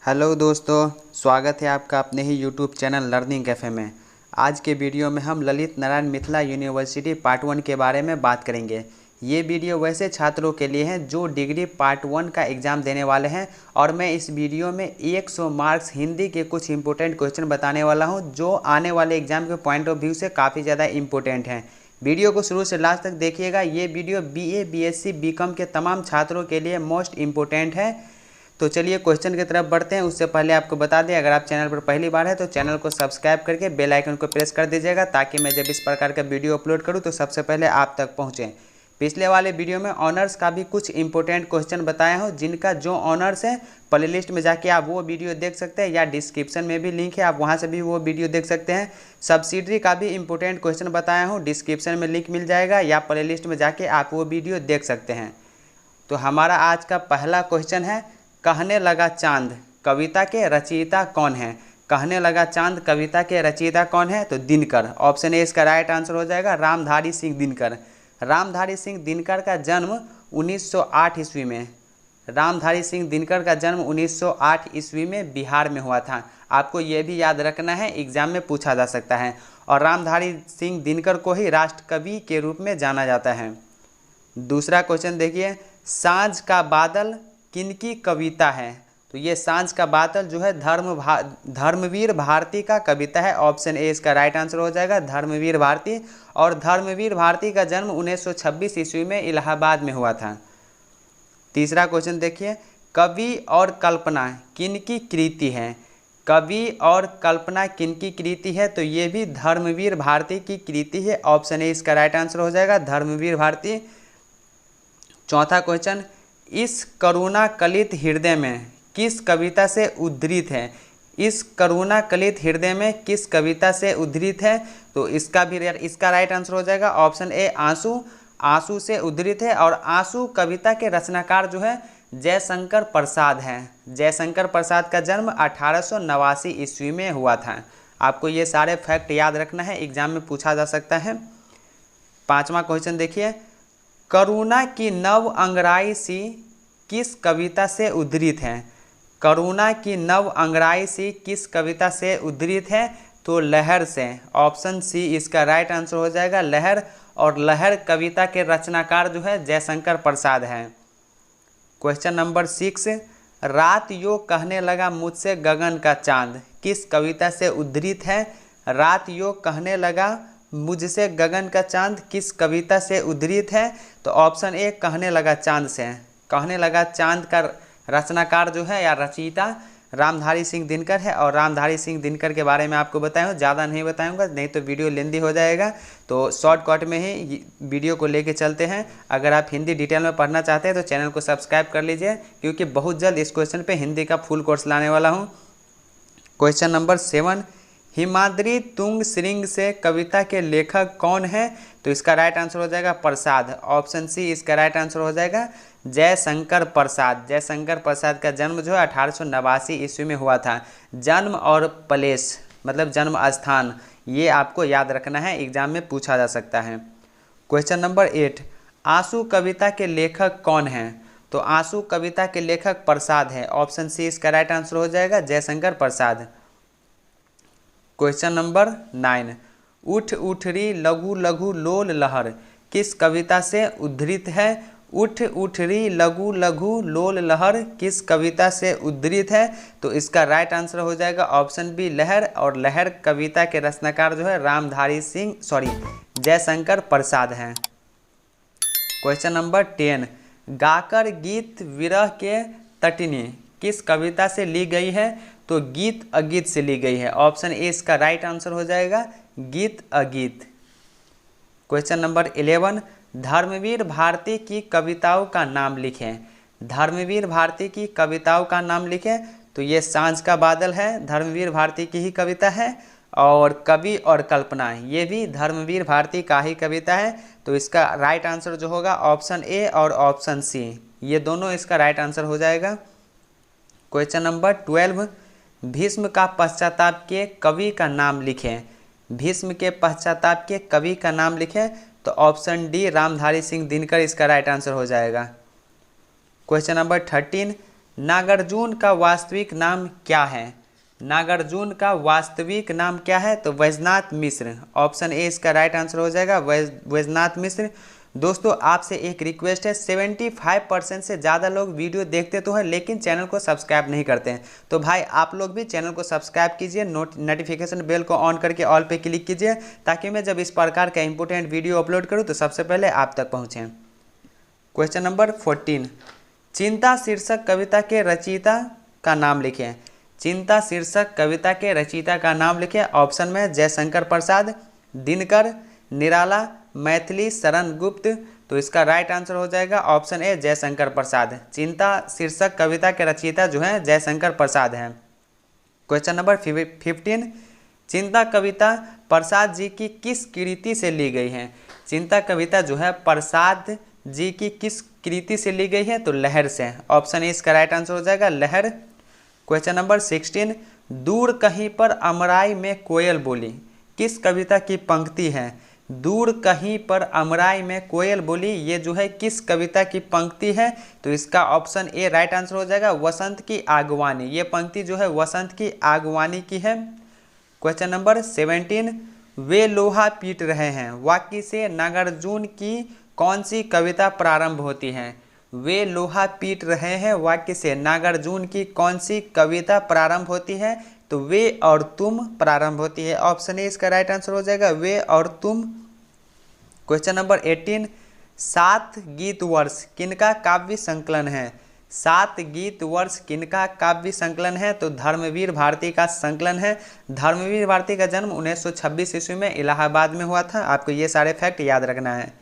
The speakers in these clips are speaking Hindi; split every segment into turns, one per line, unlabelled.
हेलो दोस्तों, स्वागत है आपका अपने ही यूट्यूब चैनल लर्निंग कैफ़े में। आज के वीडियो में हम ललित नारायण मिथिला यूनिवर्सिटी पार्ट 1 के बारे में बात करेंगे। ये वीडियो वैसे छात्रों के लिए है जो डिग्री पार्ट 1 का एग्ज़ाम देने वाले हैं और मैं इस वीडियो में 100 मार्क्स हिंदी के कुछ इंपॉर्टेंट क्वेश्चन बताने वाला हूँ जो आने वाले एग्ज़ाम के पॉइंट ऑफ व्यू से काफ़ी ज़्यादा इंपॉर्टेंट हैं। वीडियो को शुरू से लास्ट तक देखिएगा। ये वीडियो BA, BSc, BCom के तमाम छात्रों के लिए मोस्ट इम्पोर्टेंट है। तो चलिए क्वेश्चन की तरफ बढ़ते हैं। उससे पहले आपको बता दें, अगर आप चैनल पर पहली बार है तो चैनल को सब्सक्राइब करके बेल आइकन को प्रेस कर दीजिएगा ताकि मैं जब इस प्रकार का वीडियो अपलोड करूं तो सबसे पहले आप तक पहुंचे। पिछले वाले वीडियो में ऑनर्स का भी कुछ इंपॉर्टेंट क्वेश्चन बताया हूं, जिनका जो ऑनर्स है प्ले लिस्ट में जाके आप वो वीडियो देख सकते हैं या डिस्क्रिप्शन में भी लिंक है, आप वहाँ से भी वो वीडियो देख सकते हैं। सब्सिडरी का भी इंपॉर्टेंट क्वेश्चन बताया हूँ, डिस्क्रिप्शन में लिंक मिल जाएगा या प्ले लिस्ट में जाके आप वो वीडियो देख सकते हैं। तो हमारा आज का पहला क्वेश्चन है, कहने लगा चांद कविता के रचयिता कौन है। कहने लगा चांद कविता के रचयिता कौन है? तो दिनकर। ऑप्शन ए इसका राइट आंसर हो जाएगा, रामधारी सिंह दिनकर। रामधारी सिंह दिनकर का जन्म 1908 ईस्वी में रामधारी सिंह दिनकर का जन्म 1908 ईस्वी में बिहार में हुआ था। आपको ये भी याद रखना है, एग्जाम में पूछा जा सकता है। और रामधारी सिंह दिनकर को ही राष्ट्र कवि के रूप में जाना जाता है। दूसरा क्वेश्चन देखिए, सांझ का बादल किनकी कविता है? तो ये सांझ का बादल जो है धर्मवीर भारती का कविता है। ऑप्शन ए इसका राइट आंसर हो जाएगा, धर्मवीर भारती। और धर्मवीर भारती का जन्म 1926 ईस्वी में इलाहाबाद में हुआ था। तीसरा क्वेश्चन देखिए, कवि और कल्पना किनकी कृति है? कवि और कल्पना किनकी कृति है? तो ये भी धर्मवीर भारती की कृति है। ऑप्शन ए इसका राइट आंसर हो जाएगा, धर्मवीर भारती। चौथा क्वेश्चन, इस करुणा कलित हृदय में किस कविता से उद्धृत है? इस करुणा कलित हृदय में किस कविता से उद्धृत है? तो इसका राइट आंसर हो जाएगा ऑप्शन ए, आंसू। आंसू से उद्धृत है। और आंसू कविता के रचनाकार जो है जयशंकर प्रसाद हैं। जयशंकर प्रसाद का जन्म 1889 ईस्वी में हुआ था। आपको ये सारे फैक्ट याद रखना है, एग्जाम में पूछा जा सकता है। पांचवा क्वेश्चन देखिए, करुणा की नव अंगराई सी किस कविता से उद्धृत है? करुणा की नव अंगराई सी किस कविता से उद्धृत है? तो लहर से। ऑप्शन सी इसका राइट आंसर हो जाएगा, लहर। और लहर कविता के रचनाकार जो है जयशंकर प्रसाद हैं। क्वेश्चन नंबर 6, रात यो कहने लगा मुझसे गगन का चांद किस कविता से उद्धृत है? रात यो कहने लगा मुझसे गगन का चांद किस कविता से उद्धृत है? तो ऑप्शन ए, कहने लगा चांद से। कहने लगा चांद का रचनाकार जो है या रचयिता रामधारी सिंह दिनकर है। और रामधारी सिंह दिनकर के बारे में आपको बताया हूँ, ज़्यादा नहीं बताऊँगा, नहीं तो वीडियो लेंदी हो जाएगा। तो शॉर्टकट में ही वीडियो को लेके चलते हैं। अगर आप हिंदी डिटेल में पढ़ना चाहते हैं तो चैनल को सब्सक्राइब कर लीजिए, क्योंकि बहुत जल्द इस क्वेश्चन पर हिंदी का फुल कोर्स लाने वाला हूँ। क्वेश्चन नंबर 7, हिमाद्री तुंग श्रृंग से कविता के लेखक कौन है? तो इसका राइट आंसर हो जाएगा प्रसाद। ऑप्शन सी इसका राइट आंसर हो जाएगा, जयशंकर प्रसाद। जयशंकर प्रसाद का जन्म जो है 1889 ईस्वी में हुआ था। जन्म और प्लेस मतलब जन्म स्थान, ये आपको याद रखना है, एग्जाम में पूछा जा सकता है। क्वेश्चन नंबर 8, आंसू कविता के लेखक कौन हैं? तो आंसू कविता के लेखक प्रसाद है। ऑप्शन सी इसका राइट आंसर हो जाएगा, जयशंकर प्रसाद। क्वेश्चन नंबर 9, उठ उठ री लघु लघु लोल लहर किस कविता से उद्धृत है? उठ उठ री लघु लघु लोल लहर किस कविता से उद्धृत है? तो इसका राइट आंसर हो जाएगा ऑप्शन बी, लहर। और लहर कविता के रचनाकार जो है जयशंकर प्रसाद हैं। क्वेश्चन नंबर 10, गाकर गीत विरह के तटिनी किस कविता से ली गई है? तो गीत अगीत से ली गई है। ऑप्शन ए इसका राइट आंसर हो जाएगा, गीत अगीत। क्वेश्चन नंबर 11, धर्मवीर भारती की कविताओं का नाम लिखें। धर्मवीर भारती की कविताओं का नाम लिखें। तो ये सांझ का बादल है, धर्मवीर भारती की ही कविता है। और कवि और कल्पना, ये भी धर्मवीर भारती का ही कविता है। तो इसका राइट आंसर जो होगा ऑप्शन ए और ऑप्शन सी, ये दोनों इसका राइट आंसर हो जाएगा। क्वेश्चन नंबर 12, भीष्म का पश्चाताप के कवि का नाम लिखें। भीष्म के पश्चाताप के कवि का नाम लिखें। तो ऑप्शन डी, रामधारी सिंह दिनकर इसका राइट आंसर हो जाएगा। क्वेश्चन नंबर 13, नागार्जुन का वास्तविक नाम क्या है? नागार्जुन का वास्तविक नाम क्या है? तो वैजनाथ मिश्र। ऑप्शन ए इसका राइट आंसर हो जाएगा, वैजनाथ मिश्र। दोस्तों आपसे एक रिक्वेस्ट है, 75% से ज़्यादा लोग वीडियो देखते तो हैं लेकिन चैनल को सब्सक्राइब नहीं करते हैं, तो भाई आप लोग भी चैनल को सब्सक्राइब कीजिए, नोटिफिकेशन बेल को ऑन करके ऑल पे क्लिक कीजिए, ताकि मैं जब इस प्रकार का इंपॉर्टेंट वीडियो अपलोड करूँ तो सबसे पहले आप तक पहुँचें। क्वेश्चन नंबर 14, चिंता शीर्षक कविता के रचयिता का नाम लिखें। चिंता शीर्षक कविता के रचयिता का नाम लिखें। ऑप्शन में जयशंकर प्रसाद, दिनकर, निराला, मैथिली शरण गुप्त। तो इसका राइट आंसर हो जाएगा ऑप्शन ए जयशंकर प्रसाद। चिंता शीर्षक कविता के रचयिता जो है जयशंकर प्रसाद हैं। क्वेश्चन नंबर 15, चिंता कविता प्रसाद जी की किस कृति से ली गई है? चिंता कविता जो है प्रसाद जी की किस कृति से ली गई है? तो लहर से। ऑप्शन ए इसका राइट आंसर हो जाएगा लहर। क्वेश्चन नंबर 16, दूर कहीं पर अमराई में कोयल बोली किस कविता की पंक्ति है? दूर कहीं पर अमराई में कोयल बोली, ये जो है किस कविता की पंक्ति है? तो इसका ऑप्शन ए राइट आंसर हो जाएगा वसंत की आगवानी। ये पंक्ति जो है वसंत की आगवानी की है। क्वेश्चन नंबर 17, वे लोहा पीट रहे हैं वाक्य से नागार्जुन की कौन सी कविता प्रारंभ होती है? वे लोहा पीट रहे हैं वाक्य से नागार्जुन की कौन सी कविता प्रारंभ होती है? तो वे और तुम प्रारंभ होती है। ऑप्शन ए इसका राइट आंसर हो जाएगा वे और तुम। क्वेश्चन नंबर 18, 7 गीत वर्ष किनका काव्य संकलन है? 7 गीत वर्ष किनका काव्य संकलन है? तो धर्मवीर भारती का संकलन है। धर्मवीर भारती का जन्म 1926 ईस्वी में इलाहाबाद में हुआ था। आपको ये सारे फैक्ट याद रखना है।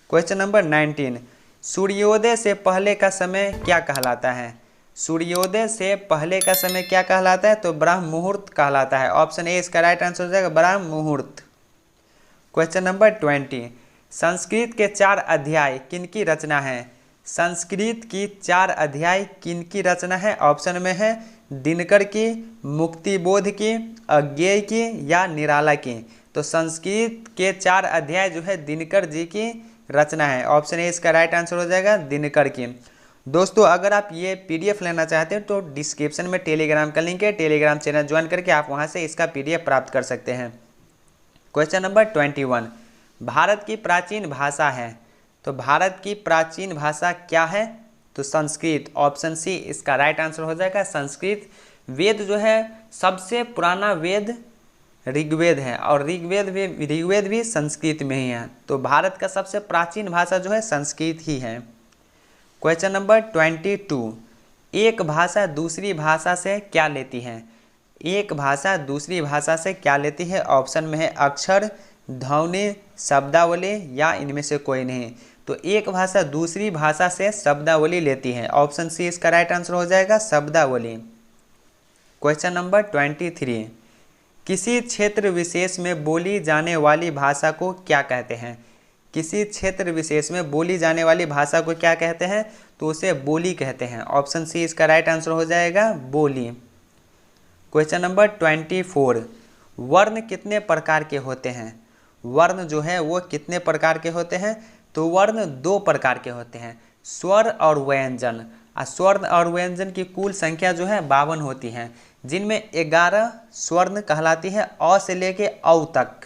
क्वेश्चन नंबर 19, सूर्योदय से पहले का समय क्या कहलाता है? सूर्योदय से पहले का समय क्या कहलाता है? तो ब्रह्म मुहूर्त कहलाता है। ऑप्शन ए इसका राइट आंसर हो जाएगा ब्रह्म मुहूर्त। क्वेश्चन नंबर 20, संस्कृत के 4 अध्याय किनकी रचना है? संस्कृत की 4 अध्याय किनकी रचना है? ऑप्शन में है दिनकर की, मुक्तिबोध की, अज्ञेय की या निराला की। तो संस्कृत के 4 अध्याय जो है दिनकर जी की रचना है। ऑप्शन ए इसका राइट आंसर हो जाएगा दिनकर की। दोस्तों अगर आप ये पीडीएफ लेना चाहते हैं तो डिस्क्रिप्शन में टेलीग्राम का लिंक है, टेलीग्राम चैनल ज्वाइन करके आप वहां से इसका पीडीएफ प्राप्त कर सकते हैं। क्वेश्चन नंबर 21, भारत की प्राचीन भाषा है। तो भारत की प्राचीन भाषा क्या है? तो संस्कृत। ऑप्शन सी इसका राइट आंसर हो जाएगा संस्कृत। वेद जो है सबसे पुराना वेद ऋग्वेद है और ऋग्वेद भी संस्कृत में ही है। तो भारत का सबसे प्राचीन भाषा जो है संस्कृत ही है। क्वेश्चन नंबर 22, एक भाषा दूसरी भाषा से क्या लेती है? एक भाषा दूसरी भाषा से क्या लेती है? ऑप्शन में है अक्षर, ध्वनि, शब्दावली या इनमें से कोई नहीं। तो एक भाषा दूसरी भाषा से शब्दावली लेती है। ऑप्शन सी इसका राइट आंसर हो जाएगा शब्दावली। क्वेश्चन नंबर 23, किसी क्षेत्र विशेष में बोली जाने वाली भाषा को क्या कहते हैं? किसी क्षेत्र विशेष में बोली जाने वाली भाषा को क्या कहते हैं? तो उसे बोली कहते हैं। ऑप्शन सी इसका राइट आंसर हो जाएगा बोली। क्वेश्चन नंबर 24, वर्ण कितने प्रकार के होते हैं? वर्ण जो है वो कितने प्रकार के होते हैं? तो वर्ण 2 प्रकार के होते हैं, स्वर और व्यंजन। स्वर और व्यंजन की कुल संख्या जो है 52 होती है, जिनमें 11 स्वर्ण कहलाती है अ से लेके औ तक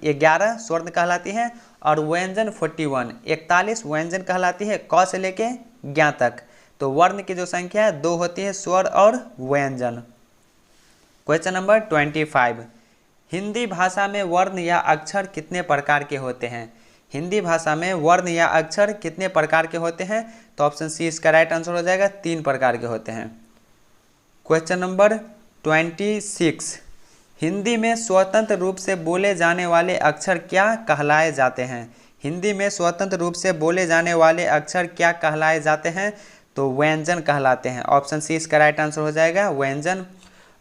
11 स्वर्ण कहलाती है और व्यंजन 41 व्यंजन कहलाती है क से लेके ज्ञ तक। तो वर्ण की जो संख्या है 2 होती है, स्वर और व्यंजन। क्वेश्चन नंबर 25, हिंदी भाषा में वर्ण या अक्षर कितने प्रकार के होते हैं? हिंदी भाषा में वर्ण या अक्षर कितने प्रकार के होते हैं? तो ऑप्शन सी इसका राइट आंसर हो जाएगा 3 प्रकार के होते हैं। क्वेश्चन नंबर 26, हिंदी में स्वतंत्र रूप से बोले जाने वाले अक्षर क्या कहलाए जाते हैं? हिंदी में स्वतंत्र रूप से बोले जाने वाले अक्षर क्या कहलाए जाते हैं? तो व्यंजन कहलाते हैं। ऑप्शन सी इसका राइट आंसर हो जाएगा व्यंजन।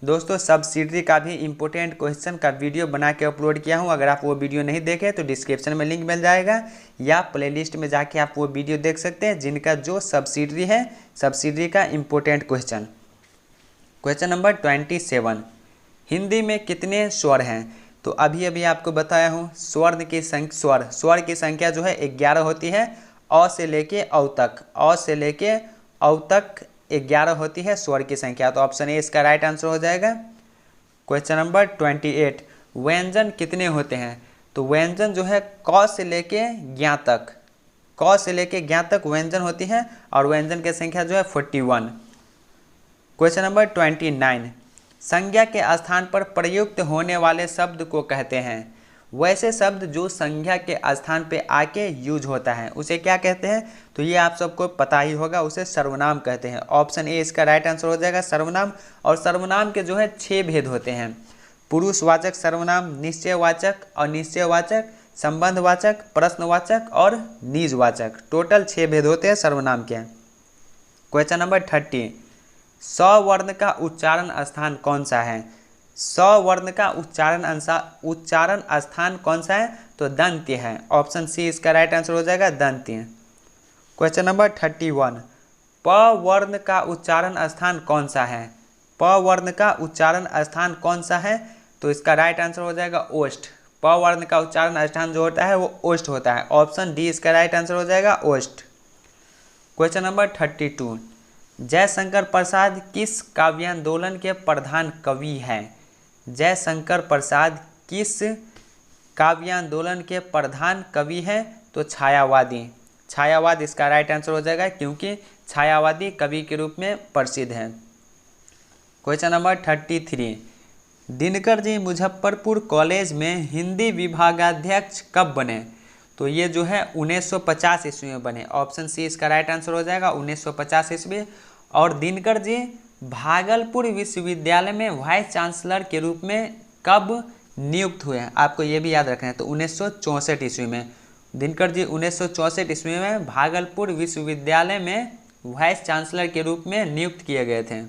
दोस्तों सब्सिडरी का भी इम्पोर्टेंट क्वेश्चन का वीडियो बना के अपलोड किया हूं, अगर आप वो वीडियो नहीं देखे तो डिस्क्रिप्शन में लिंक मिल जाएगा या प्लेलिस्ट में जाके आप वो वीडियो देख सकते हैं जिनका जो सब्सिडरी है, सब्सिडरी का important question. Question number 27, Hindi में कितने स्वर हैं? तो अभी अभी आपको बताया हूँ स्वर की संख्या जो है 11 होती है, अ से लेके औ तक, अ से लेके औ तक 11 होती है स्वर की संख्या। तो ऑप्शन ए इसका राइट आंसर हो जाएगा। क्वेश्चन नंबर 28, व्यंजन कितने होते हैं? तो व्यंजन जो है क से लेके ज्ञ तक, क से लेके ज्ञ तक व्यंजन होती हैं और व्यंजन की संख्या जो है 41। क्वेश्चन नंबर 29, संज्ञा के स्थान पर प्रयुक्त होने वाले शब्द को कहते हैं। वैसे शब्द जो संज्ञा के स्थान पे आके यूज होता है उसे क्या कहते हैं? तो ये आप सबको पता ही होगा, उसे सर्वनाम कहते हैं। ऑप्शन ए इसका राइट आंसर हो जाएगा सर्वनाम। और सर्वनाम के जो है 6 भेद होते हैं, पुरुषवाचक सर्वनाम, निश्चयवाचक, अनिश्चयवाचक, संबंधवाचक, प्रश्नवाचक और निजवाचक। टोटल 6 भेद होते हैं सर्वनाम के। क्वेश्चन नंबर 30, स वर्ण का उच्चारण स्थान कौन सा है? स वर्ण का उच्चारण स्थान कौन सा है? तो दंत्य है। ऑप्शन सी इसका राइट आंसर हो जाएगा दंत्य। क्वेश्चन नंबर 31, प वर्ण का उच्चारण स्थान कौन सा है? प वर्ण का उच्चारण स्थान कौन सा है? तो इसका राइट आंसर हो जाएगा ओष्ठ। प वर्ण का उच्चारण स्थान जो होता है वो ओष्ठ होता है। ऑप्शन डी इसका राइट आंसर हो जाएगा ओष्ठ। क्वेश्चन नंबर 32, जयशंकर प्रसाद किस काव्यांदोलन के प्रधान कवि हैं? जयशंकर प्रसाद किस काव्यांदोलन के प्रधान कवि हैं? तो छायावादी। छायावाद इसका राइट आंसर हो जाएगा क्योंकि छायावादी कवि के रूप में प्रसिद्ध हैं। Question number 33, Dinkar ji Muzaffarpur college में हिंदी विभागाध्यक्ष कब बने? तो ये जो है 1950 ईस्वी में बने। ऑप्शन सी इसका राइट आंसर हो जाएगा 1950 ईस्वी। और दिनकर जी भागलपुर विश्वविद्यालय में वाइस चांसलर के रूप में कब नियुक्त हुए हैं? आपको ये भी याद रखना है। तो 1964 ईस्वी में दिनकर जी 1964 ईस्वी में भागलपुर विश्वविद्यालय में वाइस चांसलर के रूप में नियुक्त किए गए थे।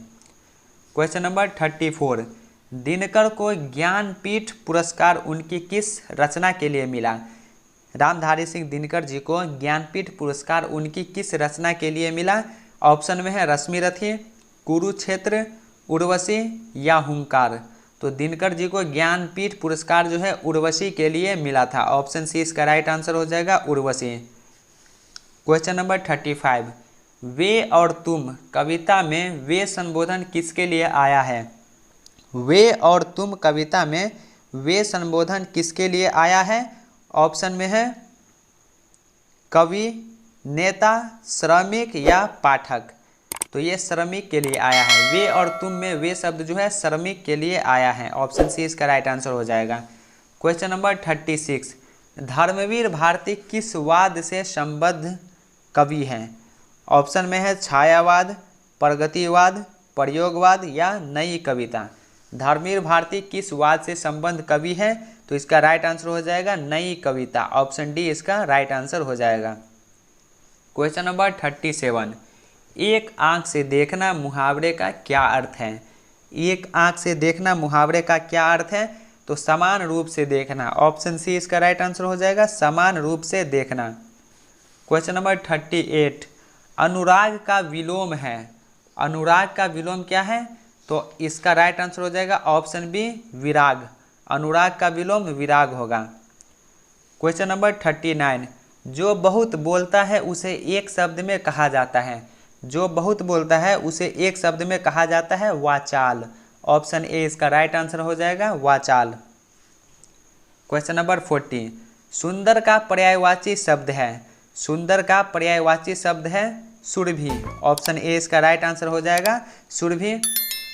क्वेश्चन नंबर 34, दिनकर को ज्ञानपीठ पुरस्कार उनकी किस रचना के लिए मिला? रामधारी सिंह दिनकर जी को ज्ञानपीठ पुरस्कार उनकी किस रचना के लिए मिला? ऑप्शन में है रश्मिरथी, कुरुक्षेत्र, उर्वशी या हुंकार। तो दिनकर जी को ज्ञानपीठ पुरस्कार जो है उर्वशी के लिए मिला था। ऑप्शन सी इसका राइट आंसर हो जाएगा उर्वशी। क्वेश्चन नंबर 35, वे और तुम कविता में वे संबोधन किसके लिए आया है? वे और तुम कविता में वे संबोधन किसके लिए आया है? ऑप्शन में है कवि, नेता, श्रमिक या पाठक। तो ये श्रमिक के लिए आया है। वे और तुम में वे शब्द जो है श्रमिक के लिए आया है। ऑप्शन सी इसका राइट आंसर हो जाएगा। क्वेश्चन नंबर 36, धर्मवीर भारती किस वाद से संबद्ध कवि हैं? ऑप्शन में है छायावाद, प्रगतिवाद, प्रयोगवाद या नई कविता। धर्मवीर भारती किस वाद से संबद्ध कवि है? तो इसका राइट आंसर हो जाएगा नई कविता। ऑप्शन डी इसका राइट आंसर हो जाएगा। क्वेश्चन नंबर 37, एक आंख से देखना मुहावरे का क्या अर्थ है? एक आंख से देखना मुहावरे का क्या अर्थ है? तो समान रूप से देखना। ऑप्शन सी इसका राइट आंसर हो जाएगा समान रूप से देखना। क्वेश्चन नंबर 38, अनुराग का विलोम है। अनुराग का विलोम क्या है? तो इसका राइट आंसर हो जाएगा ऑप्शन बी विराग। अनुराग का विलोम विराग होगा। क्वेश्चन नंबर 39, जो बहुत बोलता है उसे एक शब्द में कहा जाता है। जो बहुत बोलता है उसे एक शब्द में कहा जाता है वाचाल। ऑप्शन ए इसका राइट आंसर हो जाएगा वाचाल। क्वेश्चन नंबर 40, सुंदर का पर्यायवाची शब्द है। सुंदर का पर्यायवाची शब्द है सुरभि। ऑप्शन ए इसका राइट आंसर हो जाएगा सुरभि।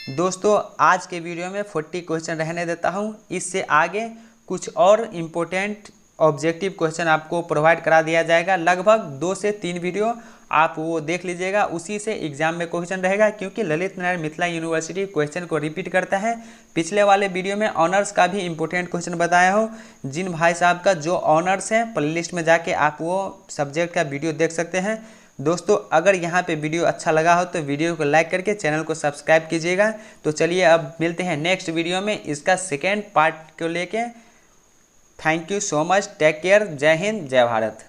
दोस्तों आज के वीडियो में 40 क्वेश्चन रहने देता हूं। इससे आगे कुछ और इम्पोर्टेंट ऑब्जेक्टिव क्वेश्चन आपको प्रोवाइड करा दिया जाएगा। लगभग 2 से 3 वीडियो आप वो देख लीजिएगा, उसी से एग्जाम में क्वेश्चन रहेगा। क्योंकि ललित नारायण मिथिला यूनिवर्सिटी क्वेश्चन को रिपीट करता है। पिछले वाले वीडियो में ऑनर्स का भी इम्पोर्टेंट क्वेश्चन बताया हो। जिन भाई साहब का जो ऑनर्स है प्लेलिस्ट में जाके आप वो सब्जेक्ट का वीडियो देख सकते हैं। दोस्तों अगर यहाँ पे वीडियो अच्छा लगा हो तो वीडियो को लाइक करके चैनल को सब्सक्राइब कीजिएगा। तो चलिए अब मिलते हैं नेक्स्ट वीडियो में इसका सेकेंड पार्ट को लेके। Thank you so much, take care, जय हिंद, जय भारत।